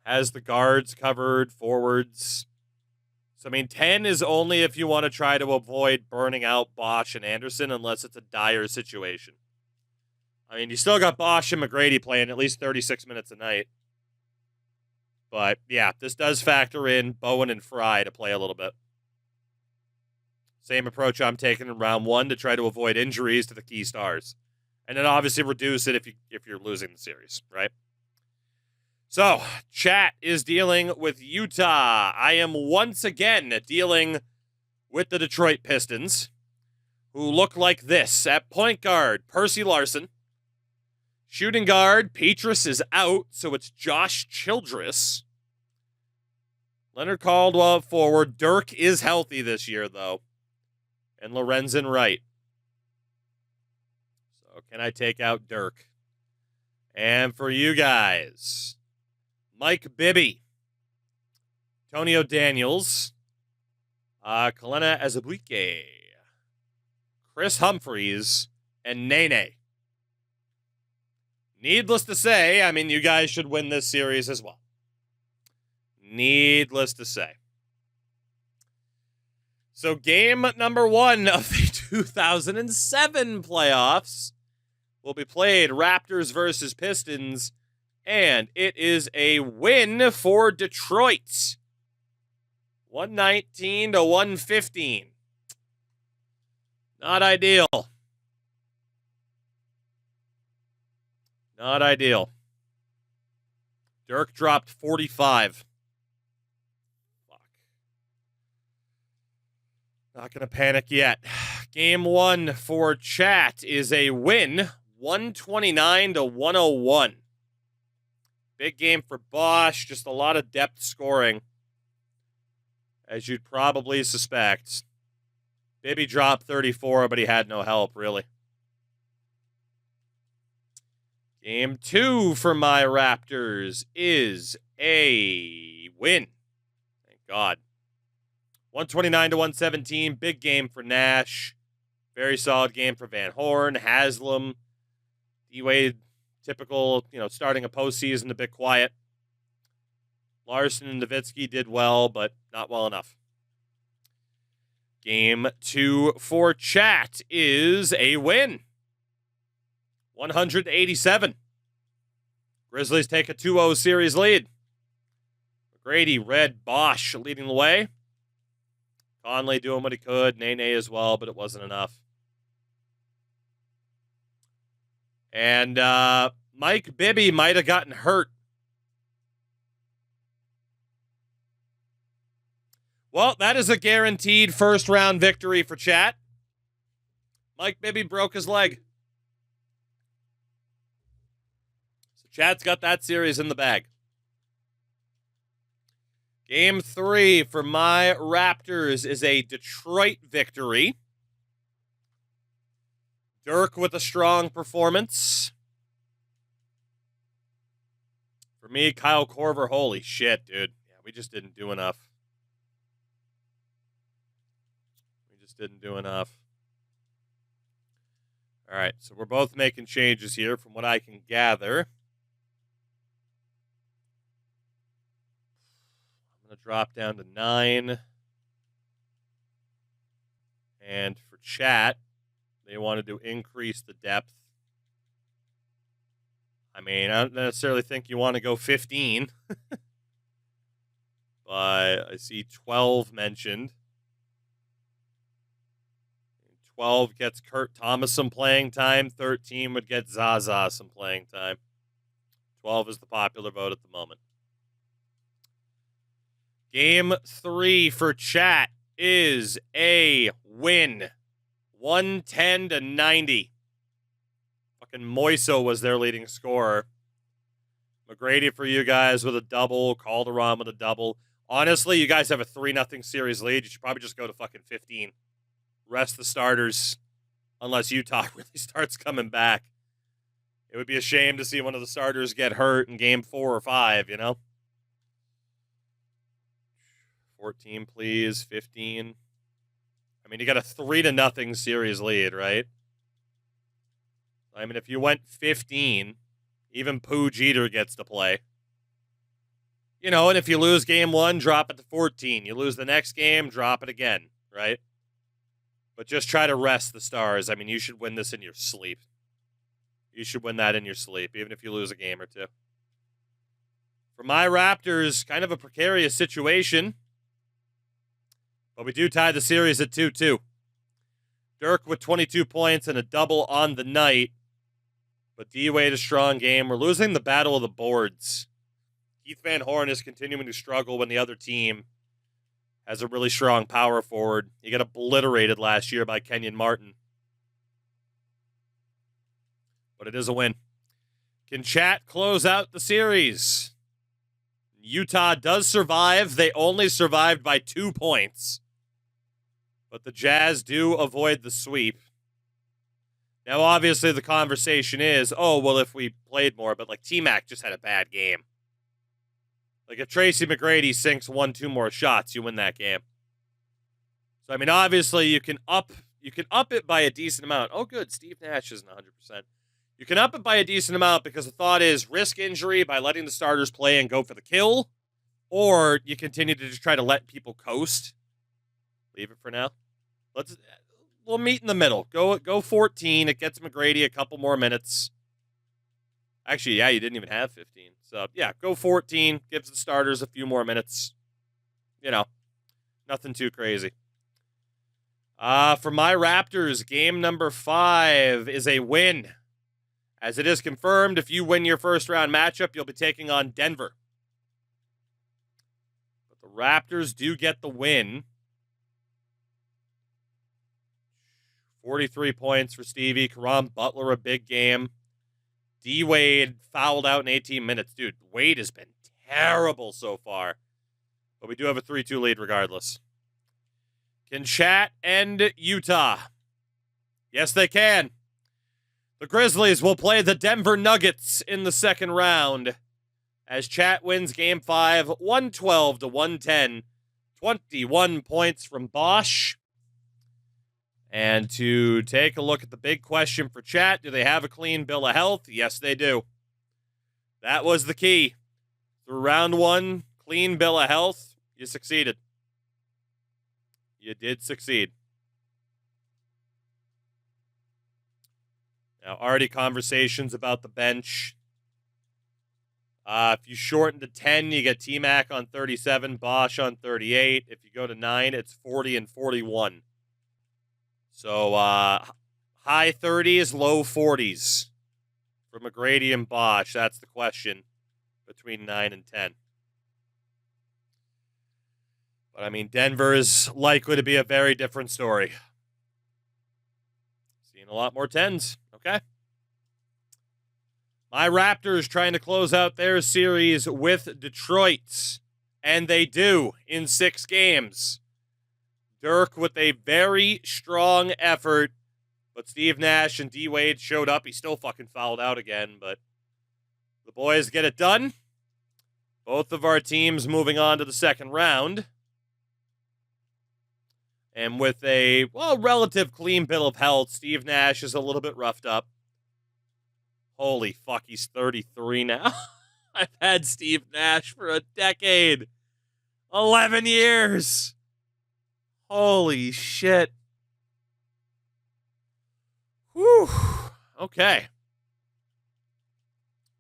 Has the guards covered, forwards. So, I mean, 10 is only if you want to try to avoid burning out Bosch and Anderson unless it's a dire situation. I mean, you still got Bosch and McGrady playing at least 36 minutes a night. But, yeah, this does factor in Bowen and Frye to play a little bit. Same approach I'm taking in round 1 to try to avoid injuries to the key stars. And then obviously reduce it if you're losing the series, right? So, chat is dealing with Utah. I am once again dealing with the Detroit Pistons, who look like this. At point guard, Percy Larson. Shooting guard, Petrus is out, so it's Josh Childress. Leonard Caldwell at forward. Dirk is healthy this year, though. And Lorenzen Wright. So can I take out Dirk? And for you guys, Mike Bibby, Antonio Daniels, Kalena Azubuike, Chris Humphreys, and Nene. Needless to say, I mean, you guys should win this series as well. Needless to say. So game number 1 of the 2007 playoffs will be played Raptors versus Pistons, and it is a win for Detroit. 119 to 115. Not ideal. Not ideal. Dirk dropped 45. Fuck. Not going to panic yet. Game 1 for chat is a win, 129 to 101. Big game for Bosch, just a lot of depth scoring, as you'd probably suspect. Bibby dropped 34, but he had no help, really. Game 2 for my Raptors is a win. Thank God. 129 to 117. Big game for Nash. Very solid game for Van Horn, Haslam. D-Wade, typical, starting a postseason a bit quiet. Larson and Nowitzki did well, but not well enough. Game 2 for chat is a win. 187. Grizzlies take a 2-0 series lead. McGrady, Red, Bosch leading the way. Conley doing what he could. Nene as well, but it wasn't enough. And Mike Bibby might have gotten hurt. Well, that is a guaranteed first-round victory for chat. Mike Bibby broke his leg. So chat's got that series in the bag. Game 3 for my Raptors is a Detroit victory. Dirk with a strong performance. For me, Kyle Korver, holy shit, dude. Yeah, we just didn't do enough. Didn't do enough. All right, so we're both making changes here from what I can gather. I'm going to drop down to 9. And for chat, they wanted to increase the depth. I mean, I don't necessarily think you want to go 15. But I see 12 mentioned. 12 gets Kurt Thomas some playing time. 13 would get Zaza some playing time. 12 is the popular vote at the moment. Game 3 for chat is a win. 110-90. Fucking Moiso was their leading scorer. McGrady for you guys with a double. Calderon with a double. Honestly, you guys have a 3-0 series lead. You should probably just go to fucking 15. Rest the starters unless Utah really starts coming back. It would be a shame to see one of the starters get hurt in game 4 or 5, you know? 14, please. 15. I mean, you got a 3-0 series lead, right? I mean, if you went 15, even Pooh Jeter gets to play. You know, and if you lose game 1, drop it to 14. You lose the next game, drop it again, right? But just try to rest the stars. I mean, you should win this in your sleep. You should win that in your sleep, even if you lose a game or two. For my Raptors, kind of a precarious situation. But we do tie the series at 2-2. Dirk with 22 points and a double on the night. But D-Wade a strong game. We're losing the battle of the boards. Keith Van Horn is continuing to struggle when the other team has a really strong power forward. He got obliterated last year by Kenyon Martin. But it is a win. Can chat close out the series? Utah does survive. They only survived by 2 points. But the Jazz do avoid the sweep. Now, obviously, the conversation is, oh, well, if we played more, but, like, T-Mac just had a bad game. Like, if Tracy McGrady sinks 1-2 more shots, you win that game. So, I mean, obviously, you can up it by a decent amount. Oh, good, Steve Nash isn't 100%. You can up it by a decent amount because the thought is risk injury by letting the starters play and go for the kill, or you continue to just try to let people coast. Leave it for now. We'll meet in the middle. Go 14. It gets McGrady a couple more minutes. Actually, yeah, you didn't even have 15. So, yeah, go 14. Gives the starters a few more minutes. You know, nothing too crazy. For my Raptors, game number 5 is a win. As it is confirmed, if you win your first round matchup, you'll be taking on Denver. But the Raptors do get the win. 43 points for Stevie. Caron Butler, a big game. D-Wade fouled out in 18 minutes. Dude, Wade has been terrible so far. But we do have a 3-2 lead regardless. Can chat end Utah? Yes, they can. The Grizzlies will play the Denver Nuggets in the second round as chat wins game 5, 112-110. 21 points from Bosch. And to take a look at the big question for chat, do they have a clean bill of health? Yes, they do. That was the key. Through round 1, clean bill of health, you succeeded. You did succeed. Now, already conversations about the bench. If you shorten to 10, you get T-Mac on 37, Bosch on 38. If you go to 9, it's 40 and 41. So, high 30s, low 40s for McGrady and Bosch. That's the question between 9 and 10. But, I mean, Denver is likely to be a very different story. Seeing a lot more 10s. Okay. My Raptors trying to close out their series with Detroit. And they do in 6 games. Dirk with a very strong effort, but Steve Nash and D-Wade showed up. He still fucking fouled out again, but the boys get it done. Both of our teams moving on to the second round. And with a, well, relative clean bill of health, Steve Nash is a little bit roughed up. Holy fuck, he's 33 now. I've had Steve Nash for a decade. 11 years. Holy shit. Whew. Okay.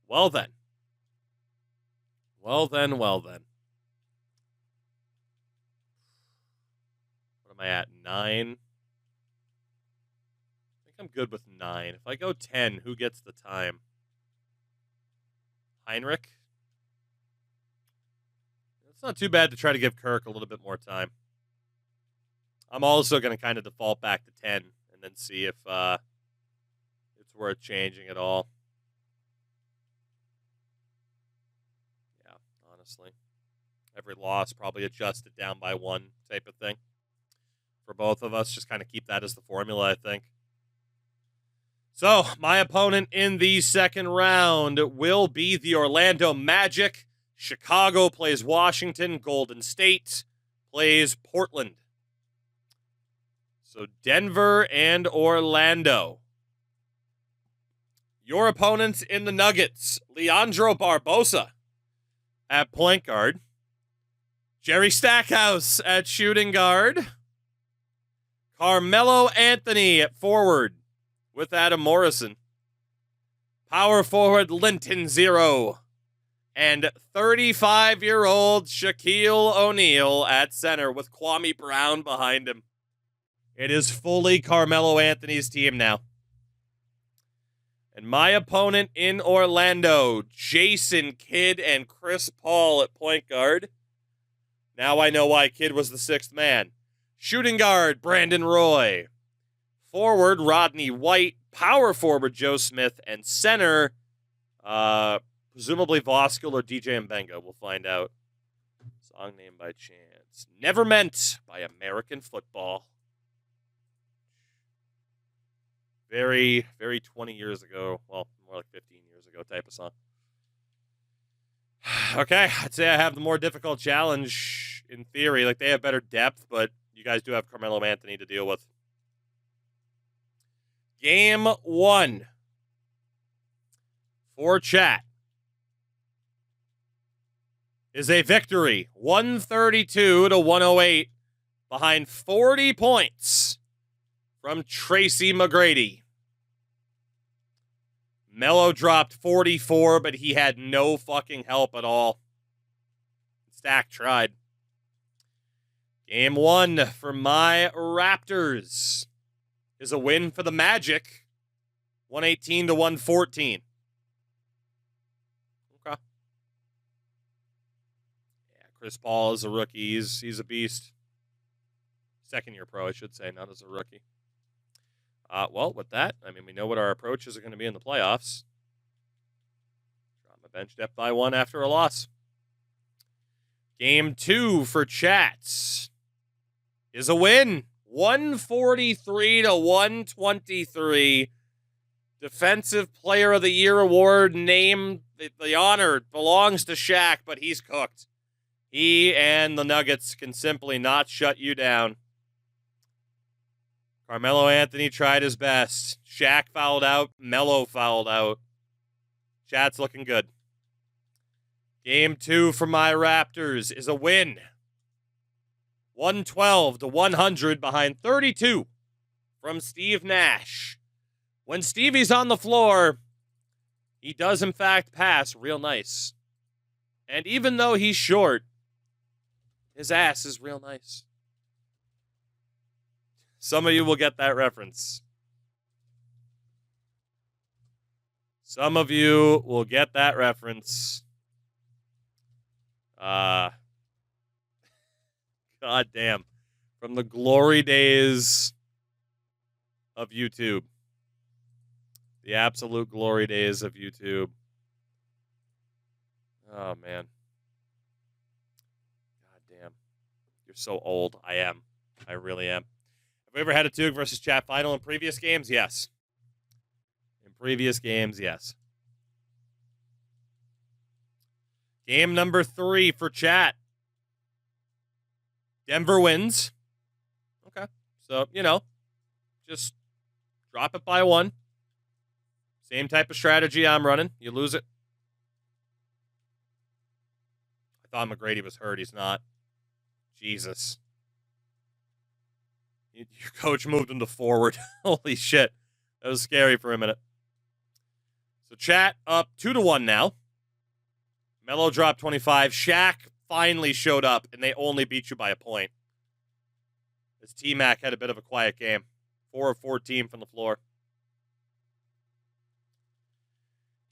Well then. What am I at? 9? I think I'm good with 9. If I go 10, who gets the time? Heinrich? It's not too bad to try to give Kirk a little bit more time. I'm also going to kind of default back to 10 and then see if it's worth changing at all. Yeah, honestly. Every loss probably adjusted down by 1 type of thing. For both of us, just kind of keep that as the formula, I think. So, my opponent in the second round will be the Orlando Magic. Chicago plays Washington. Golden State plays Portland. So, Denver and Orlando. Your opponents in the Nuggets, Leandro Barbosa at point guard. Jerry Stackhouse at shooting guard. Carmelo Anthony at forward with Adam Morrison. Power forward Linton Zero. And 35-year-old Shaquille O'Neal at center with Kwame Brown behind him. It is fully Carmelo Anthony's team now. And my opponent in Orlando, Jason Kidd and Chris Paul at point guard. Now I know why Kidd was the 6th man. Shooting guard, Brandon Roy. Forward, Rodney White. Power forward, Joe Smith. And center, presumably Voskuhl or DJ Mbenga. We'll find out. Song name by chance. Never Meant by American Football. Very, very 20 years ago. Well, more like 15 years ago type of song. Okay, I'd say I have the more difficult challenge in theory. Like, they have better depth, but you guys do have Carmelo Anthony to deal with. Game 1 for chat is a victory, 132-108, behind 40 points from Tracy McGrady. Melo dropped 44, but he had no fucking help at all. Stack tried. Game 1 for my Raptors is a win for the Magic, 118-114. Okay. Yeah, Chris Paul is a rookie. He's a beast. Second-year pro, I should say, not as a rookie. Well, with that, I mean, we know what our approaches are going to be in the playoffs. Drop my bench depth by 1 after a loss. Game 2 for chats is a win. 143-123. Defensive Player of the Year award name, the honor belongs to Shaq, but he's cooked. He and the Nuggets can simply not shut you down. Carmelo Anthony tried his best. Shaq fouled out. Melo fouled out. Chat's looking good. Game 2 for my Raptors is a win. 112-100 behind 32 from Steve Nash. When Stevie's on the floor, he does in fact pass real nice. And even though he's short, his ass is real nice. Some of you will get that reference. Some of you will get that reference. God damn. From the glory days of YouTube. The absolute glory days of YouTube. Oh, man. God damn. You're so old. I am. I really am. Have we ever had a Tug versus Chat final in previous games? Yes. In previous games, yes. Game number 3 for Chat. Denver wins. Okay. So, just drop it by 1. Same type of strategy I'm running. You lose it. I thought McGrady was hurt. He's not. Jesus. Your coach moved him to forward. Holy shit. That was scary for a minute. So chat up 2-1 now. Melo dropped 25. Shaq finally showed up, and they only beat you by a point. As T-Mac had a bit of a quiet game. 4 of 14 from the floor.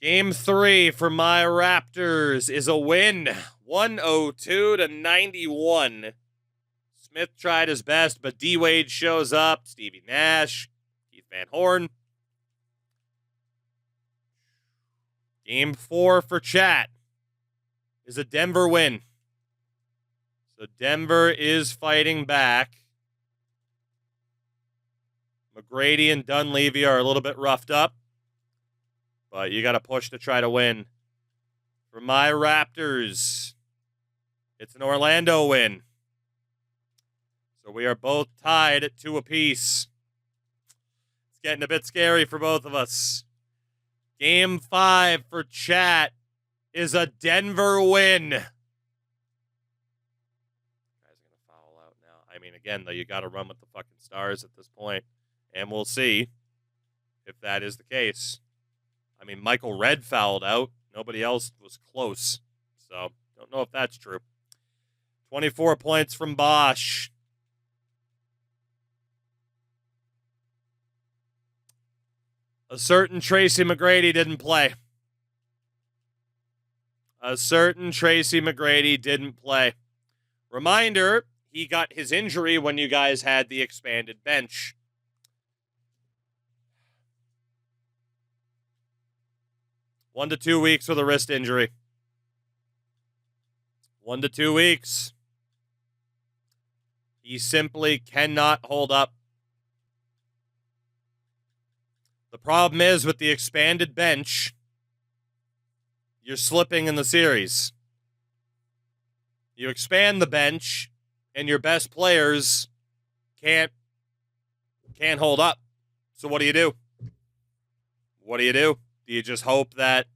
Game 3 for my Raptors is a win. 102-91. Smith tried his best, but D-Wade shows up. Stevie Nash. Keith Van Horn. Game 4 for chat is a Denver win. So Denver is fighting back. McGrady and Dunleavy are a little bit roughed up, but you got to push to try to win. For my Raptors, it's an Orlando win. So we are both tied at 2 apiece. It's getting a bit scary for both of us. Game 5 for chat is a Denver win. Guys are going to foul out now. I mean, again, though, you got to run with the fucking stars at this point. And we'll see if that is the case. I mean, Michael Redd fouled out. Nobody else was close. So, don't know if that's true. 24 points from Bosch. A certain Tracy McGrady didn't play. A certain Tracy McGrady didn't play. Reminder, he got his injury when you guys had the expanded bench. One to 2 weeks with a wrist injury. 1 to 2 weeks. He simply cannot hold up. The problem is with the expanded bench, you're slipping in the series. You expand the bench, and your best players can't hold up. So what do you do? What do you do? Do you just hope that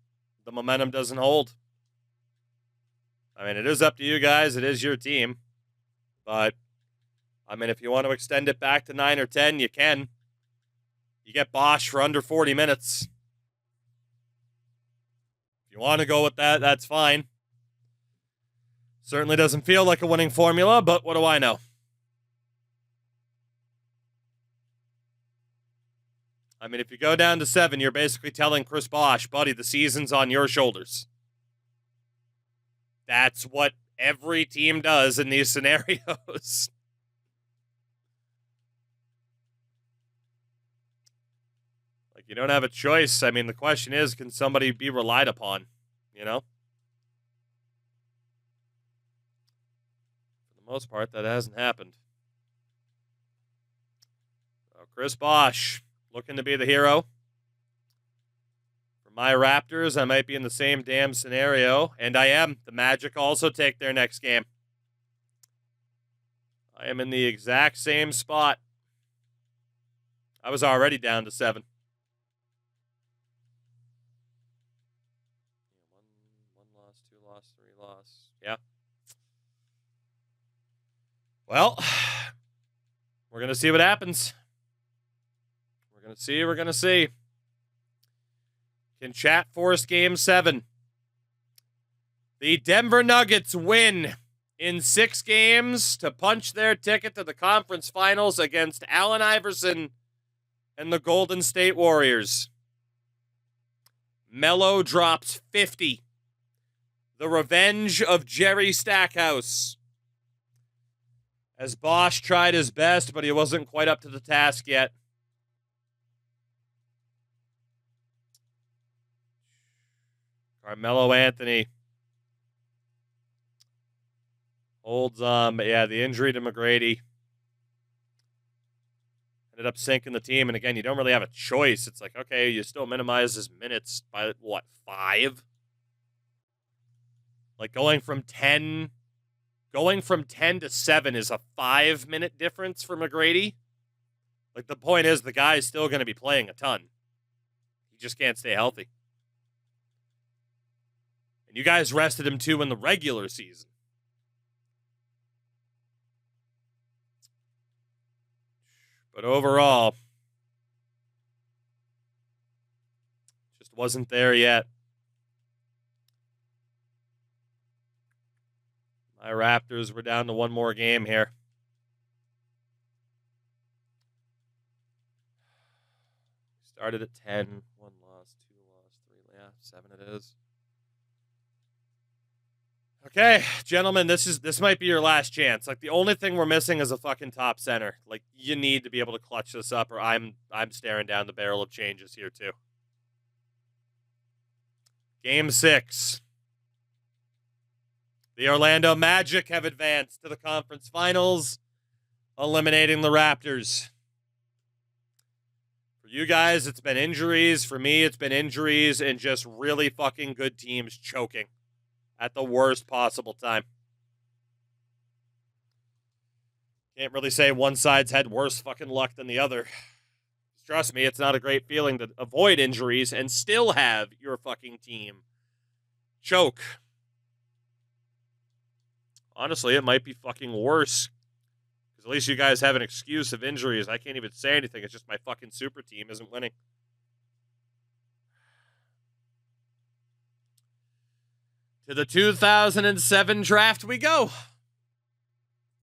the momentum doesn't hold? I mean, it is up to you guys. It is your team. But, I mean, if you want to extend it back to 9 or 10, you can. You get Bosch for under 40 minutes. If you want to go with that, that's fine. Certainly doesn't feel like a winning formula, but what do I know? I mean, if you go down to 7, you're basically telling Chris Bosch, buddy, the season's on your shoulders. That's what every team does in these scenarios. Like, you don't have a choice. I mean, the question is, can somebody be relied upon? You know? For the most part, that hasn't happened. So, Chris Bosch, looking to be the hero. For my Raptors, I might be in the same damn scenario, and I am. The Magic also take their next game. I am in the exact same spot. I was already down to 7. One loss, 2 loss, 3 loss. Yeah. Well, we're going to see what happens. We're going to see. Can chat force game 7? The Denver Nuggets win in 6 games to punch their ticket to the conference finals against Allen Iverson and the Golden State Warriors. Melo drops 50. The revenge of Jerry Stackhouse. As Bosch tried his best, but he wasn't quite up to the task yet. Carmelo Anthony holds yeah, the injury to McGrady ended up sinking the team. And again, you don't really have a choice. It's like, okay, you still minimize his minutes by what, 5? Like going from 10 to 7 is a 5-minute difference for McGrady. Like, the point is, the guy's still going to be playing a ton. He just can't stay healthy. You guys rested him too in the regular season. But overall, wasn't there yet. My Raptors were down to one more game here. Started at 10. 1 loss, 2 loss, 3. Yeah, 7 it is. Okay, gentlemen, this might be your last chance. Like, the only thing we're missing is a fucking top center. Like, you need to be able to clutch this up, or I'm staring down the barrel of changes here too. Game 6. The Orlando Magic have advanced to the conference finals, eliminating the Raptors. For you guys, it's been injuries. For me, it's been injuries and just really fucking good teams choking at the worst possible time. Can't really say one side's had worse fucking luck than the other. Trust me, it's not a great feeling to avoid injuries and still have your fucking team choke. Honestly, it might be fucking worse. Because at least you guys have an excuse of injuries. I can't even say anything. It's just my fucking super team isn't winning. To the 2007 draft we go.